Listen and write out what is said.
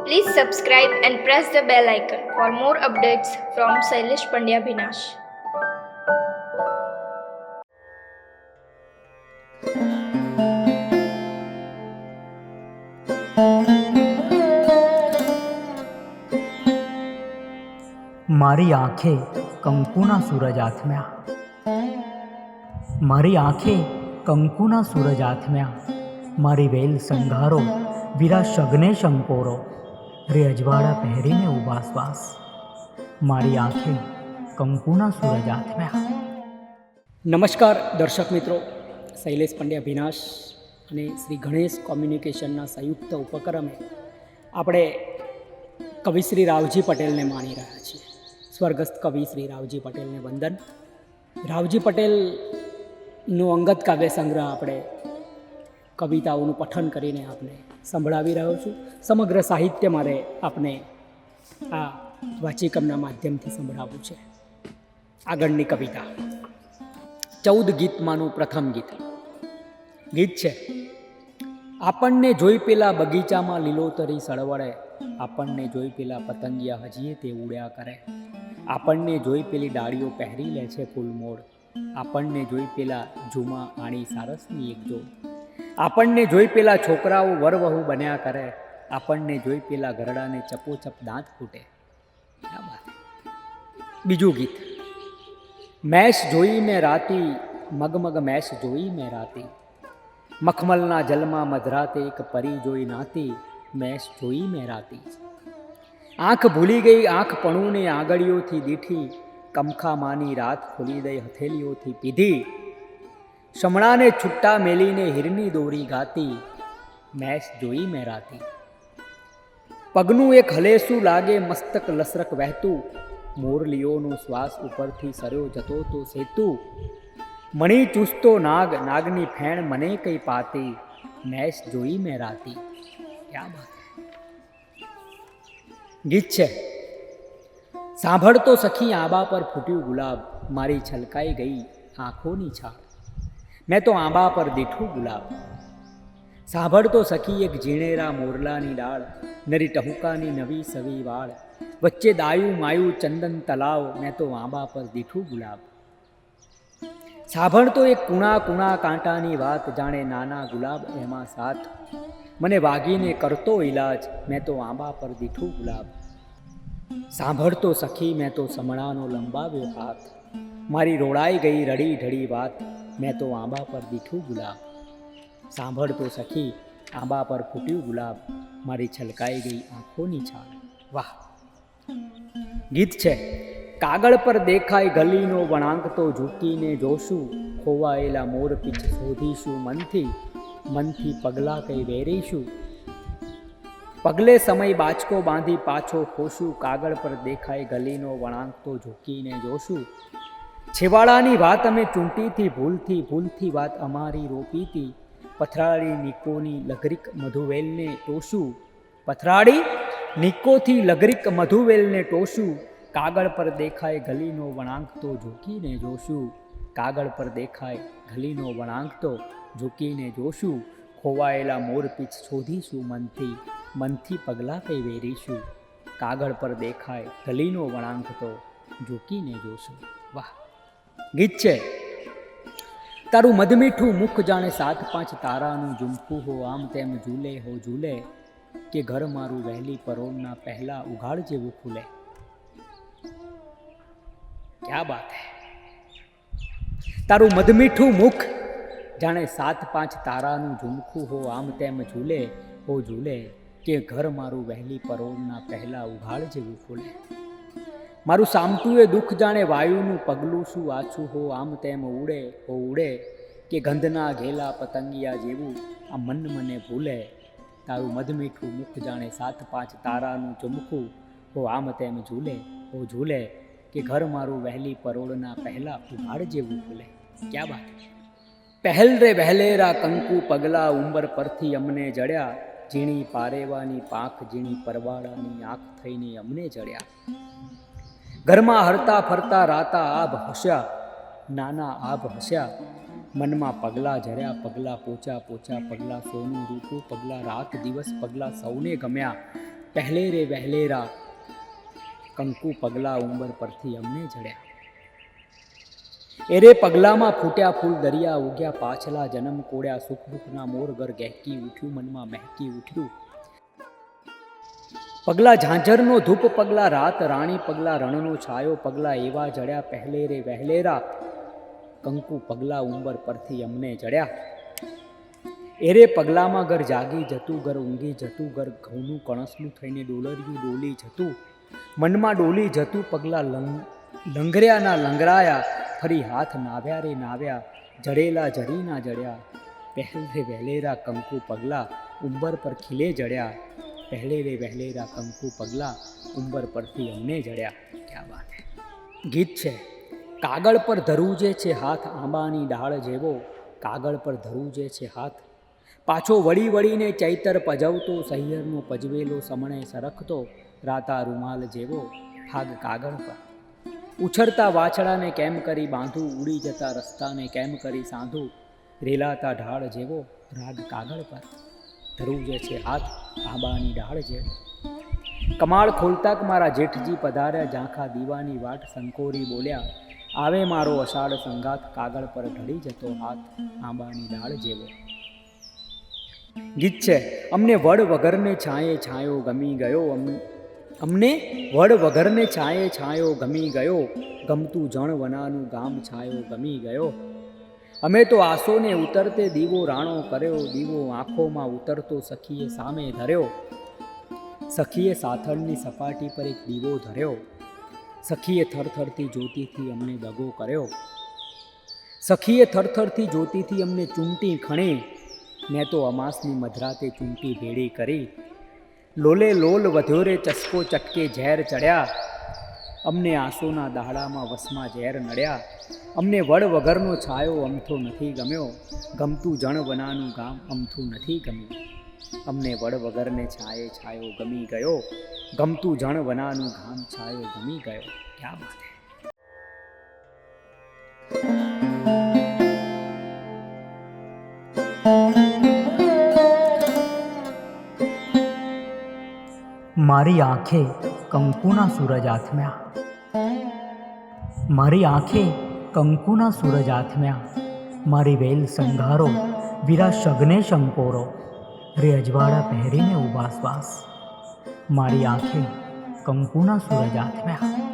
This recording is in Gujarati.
Please subscribe and press the bell icon for more updates from Sailesh Pandya Bhinash. મારી આંખે કંકુના સૂરજ આથમ્યા, મારી આંખે કંકુના સૂરજ આથમ્યા, મારી વેલ સંઘારો વીરા શગને શંકોરો, રે અજવાળા પહેરીને ઉભા શ્વાસ, મારી આંખે કંકુના સૂરજ આથમ્યા. નમસ્કાર દર્શક મિત્રો, શૈલેષ પંડ્યા ભીનાશ અને શ્રી ગણેશ કોમ્યુનિકેશનના સંયુક્ત ઉપક્રમે આપણે કવિ શ્રી રાવજી પટેલને માણી રહ્યા છીએ. સ્વર્ગસ્થ કવિ શ્રી રાવજી પટેલને વંદન. રાવજી પટેલનો અંગત કાવ્ય સંગ્રહ આપણે કવિતાઓનું પઠન કરીને આપને સંભળાવી રહ્યો છું. સમગ્ર સાહિત્ય મારે આપને આ વાચિકમના માધ્યમથી સંભળાવવું છે. આગળની કવિતા 14 ગીતમાંનું પ્રથમ ગીત. ગીત છે: આપણને જોઈ પેલા બગીચામાં લીલોતરી સળવળે, આપણને જોઈ પેલા પતંગિયા હજીએ તે ઉડ્યા કરે, આપણને જોઈ પેલી ડાળીઓ પહેરી લે છે ફૂલમોડ, આપણને જોઈ પેલા ઝુમા આણી સારસની એક જોડ, આપણને જોઈ પેલા છોકરાઓ વરવહુ બન્યા કરે, આપણને જોઈ પેલા ઘરડાને ચપોચપ દાંત ફૂટે. બીજું ગીત: મેષ જોઈ મેં રાતી, મગમગ મેષ જોઈ મેં રાતી, મખમલના જલમાં મધરાતે એક પરી જોઈ નાતી, મેષ જોઈ મેં રાતી. આંખ ભૂલી ગઈ આંખ પણુને આંગળીઓથી દીઠી, કમખા માની રાત ખોલી દઈ હથેલીઓથી પીધી, શમણાને છુટ્ટા મેલીને હિરની દોરી ગાતી, મેષ જોઈ મેં રાતી. પગનું એક હલેસું લાગે મસ્તક લસરક વહેતું, મોરલીઓનો શ્વાસ ઉપરથી સર્યો જતો તો સેતુ, મણી ચૂસતો નાગ, નાગની ફેણ મને કઈ પાતી, મેષ જોઈ મેં રાતી. ક્યાં બાત. ગીત છે: સાંભળતો સખી આંબા પર ફૂટ્યું ગુલાબ, મારી છલકાઈ ગઈ આંખોની છાળ, મેં તો આંબા પર દીઠું ગુલાબ. સાંભળતો સખી એક ઝીણેરા મોરલાની ડાળ, નરી ટહુકાની નવી સવી વાળ, વચ્ચે દાયું માયું ચંદન તલાવ, મેં તો આંબા પર દીઠું ગુલાબ. સાંભળતો એક કુણા કુણા કાંટાની વાત, જાણે નાના ગુલાબ એમાં સાથ, મને વાગીને કરતો ઈલાજ, મેં તો આંબા પર દીઠું ગુલાબ. સાંભળતો સખી મેં તો સમણાનો લંબાવ્યો હાથ, મારી રોડાઈ ગઈ રડી ઢળી વાત, મેં તો આંબા પર દીઠું ગુલાબ. સાંભળતો સખી આંબા પર ફૂટ્યું ગુલાબ, મારી છલકાઈ ગઈ આંખોની છાળ. વાહ. ગીત છે: કાગળ પર દેખાય ગલીનો વળાંક તો ઝૂકીને જોશું, ખોવાયેલા મોર પીછ શોધીશું મનથી, મનથી પગલાં કઈ વેરીશું, પગલે સમય બાચકો બાંધી પાછો ખોશું, કાગળ પર દેખાય ગલીનો વળાંક તો ઝૂકીને જોશું, છેવાડાની વાત અમે ચૂંટીથી ભૂલથી, ભૂલથી વાત અમારી રોપીતી, પથરાળી નિકોની લઘરીક મધુવેલને ટોશું, પથરાળી નિકોથી લઘરીક મધુવેલને ટોશું, કાગળ પર દેખાય ગલીનો વળાંક તો ઝૂકીને જોશું, કાગળ પર દેખાય ગલીનો વળાંક તો ઝૂકીને જોશું, ખોવાયેલા મોરપીછ શોધીશું મનથી, મનથી પગલાં કઈ વેરીશું, કાગળ પર દેખાય ગલીનો વળાંક તો ઝૂકીને જોશું. વાહ. ગીત છે: તારું મધમીઠું મુખ જાણે 7-5 તારાનું ઝુમકું હો, આમ તેમ ઝૂલે હો ઝૂલે, કે ઘર મારું વહેલી પરોળના પહેલા ઉઘાડ જેવું ખુલે. ક્યાં બાત હૈ. તારું મધમીઠું મુખ જાણે 7-5 તારાનું ઝુમકું હો, આમ તેમ ઝૂલે હો ઝૂલે, કે ઘર મારું વહેલી પરોળના પહેલા ઉઘાડ જેવું ખુલે. મારું સામતું એ દુઃખ જાણે વાયુનું પગલું શું આછું હો, આમ તેમ ઉડે હો ઉડે, કે ગંધના ઘેલા પતંગિયા જેવું આ મન મને ભૂલે. તારું મધમીઠું મુખ જાણે 7-5 તારાનું ઝુમકું હો, આમ તેમ ઝૂલે હો ઝૂલે, કે ઘર મારું વહેલી પરોળના પહેલા ઉઘાડ જેવું ખુલે. ક્યાં બાત. પહેલ રે વહેલેરા કંકુ પગલા, ઉંબર પરથી અમને જડ્યા, ઝીણી પારેવાની પાંખ, ઝીણી પરવાળાની આંખ થઈને અમને જડ્યા. ઘરમાં હરતા ફરતા રાતા આભ હસ્યા, નાના આભ હસ્યા, મનમાં પગલાં ઝર્યા, પગલાં પોચા પોચા, પગલાં સોનું રૂપું, પગલાં રાત દિવસ, પગલાં સૌને ગમ્યા, પહેલે રે વહેલેરા કંકુ પગલા ઉંબર પરથી અમને જડ્યા. એરે પગલામાં ફૂટ્યા ફૂલ દરિયા ઉગ્યા પાછલા જન્મ કોડ્યા સુખ દુઃખના મોર ઘર ગહેકી ઉઠ્યું મનમાં મહેકી ઉઠ્યું. પગલા ઝાંઝરનો ધૂપ પગલા રાત રાણી પગલા રણનો છાયો પગલા એવા જડ્યા પહેલે રે વહેલેરા કંકુ પગલા ઉંબર પરથી અમને જડ્યા. એરે પગલામાં ઘર જાગી જતું ઘર ઊંઘી જતું ઘર ઘઉંનું કણસનું થઈને ડોલરિયું ડોલી જતું મનમાં ડોલી જતું પગલા લંગર્યા ના લંગરાયા ફરી હાથ નાવ્યા રે નાવ્યા જડેલા જડી ના જડ્યા. પહેલે રે વહેલેરા કંકુ પગલા ઉંબર પર ખીલે જડ્યા. પહેલે રે વહેલેરા કંકુ પગલા ઉંબર પરથી અમને જડ્યા. ક્યાં વાત હે. ગીત છે. કાગળ પર ધરું જે છે હાથ આંબાની ડાળ જેવો કાગળ પર ધરું જે છે હાથ પાછો વળી વળીને ચૈતર પજવતો સહિયરનો પજવેલો સમણે સરખતો રાતા રૂમાલ જેવો હાગ કાગળ પર ઉછળતા વાછડાને કેમ કરી બાંધું ઉડી જતા રસ્તાને કેમ કરી સાંધું રેલાતા ઢાળ જેવો રાગ કાગળ પર ધરું જે છે હાથ આંબાની ડાળ જેવો. કમાળ ખોલતાક મારા જેઠજી પધાર્યા ઝાંખા દીવાની વાટ સંકોરી બોલ્યા આવે મારો અષાઢ સંગાત કાગળ પર ઢળી જતો હાથ આંબાની ડાળ જેવો. ગીત છે. અમને વડ વગરને છાંયે છાંયો ગમી ગયો અમને વડ વગરને છાંયે છાંયો ગમી ગયો ગમતું જણ વનાનું ગામ છાંયો ગમી ગયો. અમે તો આસોને ઉતરતે દીવો રાણો કર્યો દીવો આંખોમાં ઉતરતો સખીએ સામે ધર્યો. સખીએ સાથળની સપાટી પર એક દીવો ધર્યો. સખીએ થરથરતી જ્યોતિથી અમને દગો કર્યો. સખીએ થરથરતી જ્યોતિથી અમને ચૂંટી ખણી મેં તો અમાસની મધરાતે ચૂંટી ભેડી કરી. લોલે લોલ વધ્યો રે ચસ્કો ચટકે ઝેર ચડ્યા અમને આંસુના દહાડામાં વસમાં ઝેર નડ્યા. અમને વડ વગરનો છાયો અમથો નથી ગમ્યો ગમતું જણ વનાનું ગામ અમથું નથી ગમ્યું. અમને વડ વગરને છાયે છાયો ગમી ગયો ગમતું જણ વનાનું ગામ છાયો ગમી ગયો. ક્યાં વાત હે. મારી આંખે કંકુના સૂરજ આથમ્યા મારી આંખે કંકુના સૂરજ આથમ્યા મારી વેલ સંઘારો વીરા શગને શંકોરો રે અજવાળા પહેરીને ઉભાસવાસ મારી આંખે કંકુના સૂરજ આથમ્યા.